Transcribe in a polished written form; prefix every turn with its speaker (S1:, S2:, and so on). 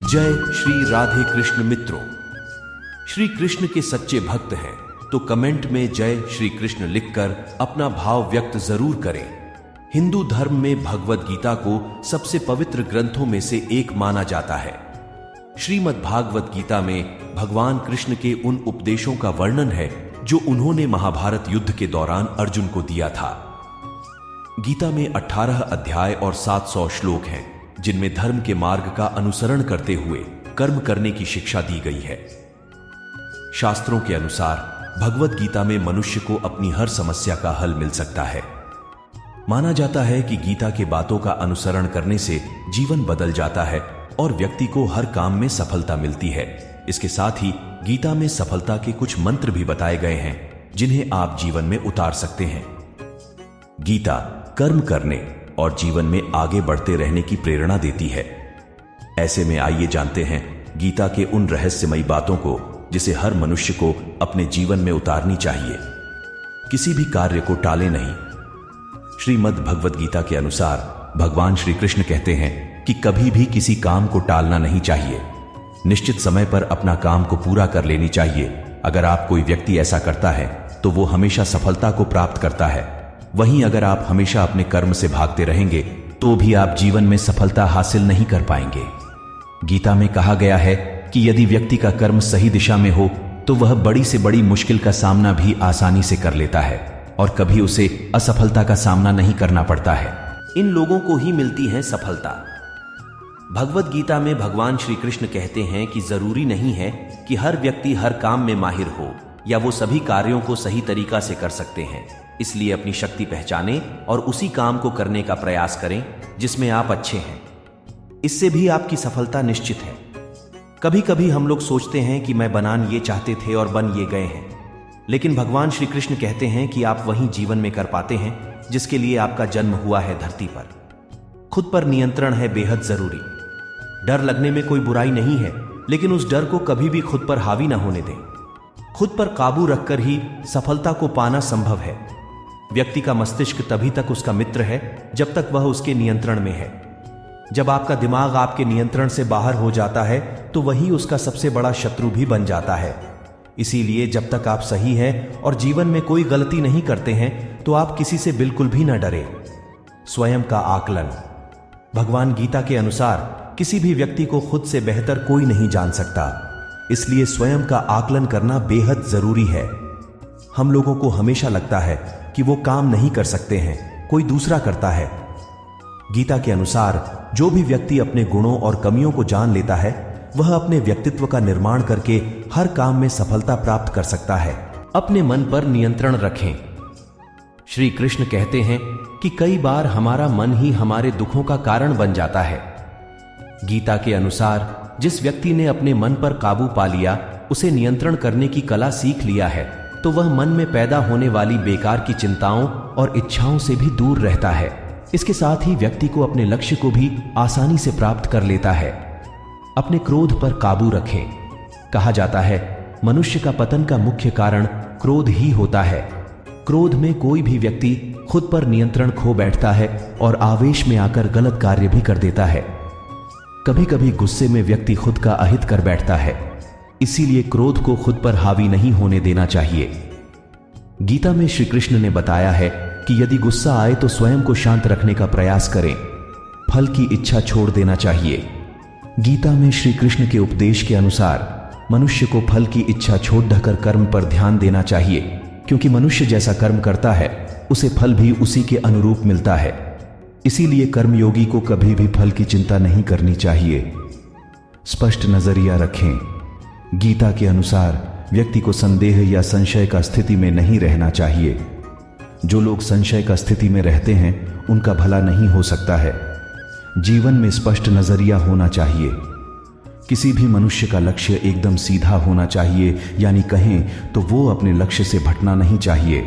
S1: जय श्री राधे कृष्ण मित्रों। श्री कृष्ण के सच्चे भक्त हैं तो कमेंट में जय श्री कृष्ण लिखकर अपना भाव व्यक्त जरूर करें। हिंदू धर्म में भगवद गीता को सबसे पवित्र ग्रंथों में से एक माना जाता है। श्रीमद् भागवत गीता में भगवान कृष्ण के उन उपदेशों का वर्णन है जो उन्होंने महाभारत युद्ध के दौरान अर्जुन को दिया था। गीता में 18 अध्याय और 700 श्लोक हैं जिनमें धर्म के मार्ग का अनुसरण करते हुए कर्म करने की शिक्षा दी गई है। शास्त्रों के अनुसार भगवद गीता में मनुष्य को अपनी हर समस्या का हल मिल सकता है। माना जाता है कि गीता के बातों का अनुसरण करने से जीवन बदल जाता है और व्यक्ति को हर काम में सफलता मिलती है। इसके साथ ही गीता में सफलता के कुछ मंत्र भी बताए गए हैं जिन्हें आप जीवन में उतार सकते हैं। गीता कर्म करने और जीवन में आगे बढ़ते रहने की प्रेरणा देती है। ऐसे में आइए जानते हैं गीता के उन रहस्यमयी बातों को जिसे हर मनुष्य को अपने जीवन में उतारनी चाहिए। किसी भी कार्य को टाले नहीं। श्रीमद् भगवद गीता के अनुसार भगवान श्री कृष्ण कहते हैं कि कभी भी किसी काम को टालना नहीं चाहिए। निश्चित समय पर अपना काम को पूरा कर लेनी चाहिए। अगर आप कोई व्यक्ति ऐसा करता है तो वो हमेशा सफलता को प्राप्त करता है। वहीं अगर आप हमेशा अपने कर्म से भागते रहेंगे तो भी आप जीवन में सफलता हासिल नहीं कर पाएंगे। गीता में कहा गया है कि यदि व्यक्ति का कर्म सही दिशा में हो तो वह बड़ी से बड़ी मुश्किल का सामना भी आसानी से कर लेता है और कभी उसे असफलता का सामना नहीं करना पड़ता है। इन लोगों को ही मिलती है सफलता। भगवद गीता में भगवान श्री कृष्ण कहते हैं कि जरूरी नहीं है कि हर व्यक्ति हर काम में माहिर हो या वो सभी कार्यों को सही तरीका से कर सकते हैं। इसलिए अपनी शक्ति पहचानें और उसी काम को करने का प्रयास करें जिसमें आप अच्छे हैं। इससे भी आपकी सफलता निश्चित है। कभी कभी हम लोग सोचते हैं कि मैं बनान ये चाहते थे और बन ये गए हैं, लेकिन भगवान श्री कृष्ण कहते हैं कि आप वही जीवन में कर पाते हैं जिसके लिए आपका जन्म हुआ है धरती पर। खुद पर नियंत्रण है बेहद जरूरी। डर लगने में कोई बुराई नहीं है, लेकिन उस डर को कभी भी खुद पर हावी ना होने दें। खुद पर काबू रखकर ही सफलता को पाना संभव है। व्यक्ति का मस्तिष्क तभी तक उसका मित्र है जब तक वह उसके नियंत्रण में है। जब आपका दिमाग आपके नियंत्रण से बाहर हो जाता है तो वही उसका सबसे बड़ा शत्रु भी बन जाता है। इसीलिए जब तक आप सही हैं और जीवन में कोई गलती नहीं करते हैं तो आप किसी से बिल्कुल भी न डरें। स्वयं का आकलन। भगवान गीता के अनुसार किसी भी व्यक्ति को खुद से बेहतर कोई नहीं जान सकता, इसलिए स्वयं का आकलन करना बेहद जरूरी है। हम लोगों को हमेशा लगता है कि वो काम नहीं कर सकते हैं, कोई दूसरा करता है। गीता के अनुसार जो भी व्यक्ति अपने गुणों और कमियों को जान लेता है वह अपने व्यक्तित्व का निर्माण करके हर काम में सफलता प्राप्त कर सकता है। अपने मन पर नियंत्रण रखें। श्री कृष्ण कहते हैं कि कई बार हमारा मन ही हमारे दुखों का कारण बन जाता है। गीता के अनुसार जिस व्यक्ति ने अपने मन पर काबू पा लिया, उसे नियंत्रण करने की कला सीख लिया है, तो वह मन में पैदा होने वाली बेकार की चिंताओं और इच्छाओं से भी दूर रहता है। इसके साथ ही व्यक्ति को अपने लक्ष्य को भी आसानी से प्राप्त कर लेता है। अपने क्रोध पर काबू रखें। कहा जाता है मनुष्य का पतन का मुख्य कारण क्रोध ही होता है। क्रोध में कोई भी व्यक्ति खुद पर नियंत्रण खो बैठता है और आवेश में आकर गलत कार्य भी कर देता है। कभी कभी गुस्से में व्यक्ति खुद का अहित कर बैठता है। इसीलिए क्रोध को खुद पर हावी नहीं होने देना चाहिए। गीता में श्री कृष्ण ने बताया है कि यदि गुस्सा आए तो स्वयं को शांत रखने का प्रयास करें। फल की इच्छा छोड़ देना चाहिए। गीता में श्री कृष्ण के उपदेश के अनुसार मनुष्य को फल की इच्छा छोड़ देकर कर्म पर ध्यान देना चाहिए, क्योंकि मनुष्य जैसा कर्म करता है उसे फल भी उसी के अनुरूप मिलता है। इसीलिए कर्मयोगी को कभी भी फल की चिंता नहीं करनी चाहिए। स्पष्ट नजरिया रखें। गीता के अनुसार व्यक्ति को संदेह या संशय का स्थिति में नहीं रहना चाहिए। जो लोग संशय का स्थिति में रहते हैं उनका भला नहीं हो सकता है। जीवन में स्पष्ट नजरिया होना चाहिए। किसी भी मनुष्य का लक्ष्य एकदम सीधा होना चाहिए, यानी कहें तो वो अपने लक्ष्य से भटकना नहीं चाहिए।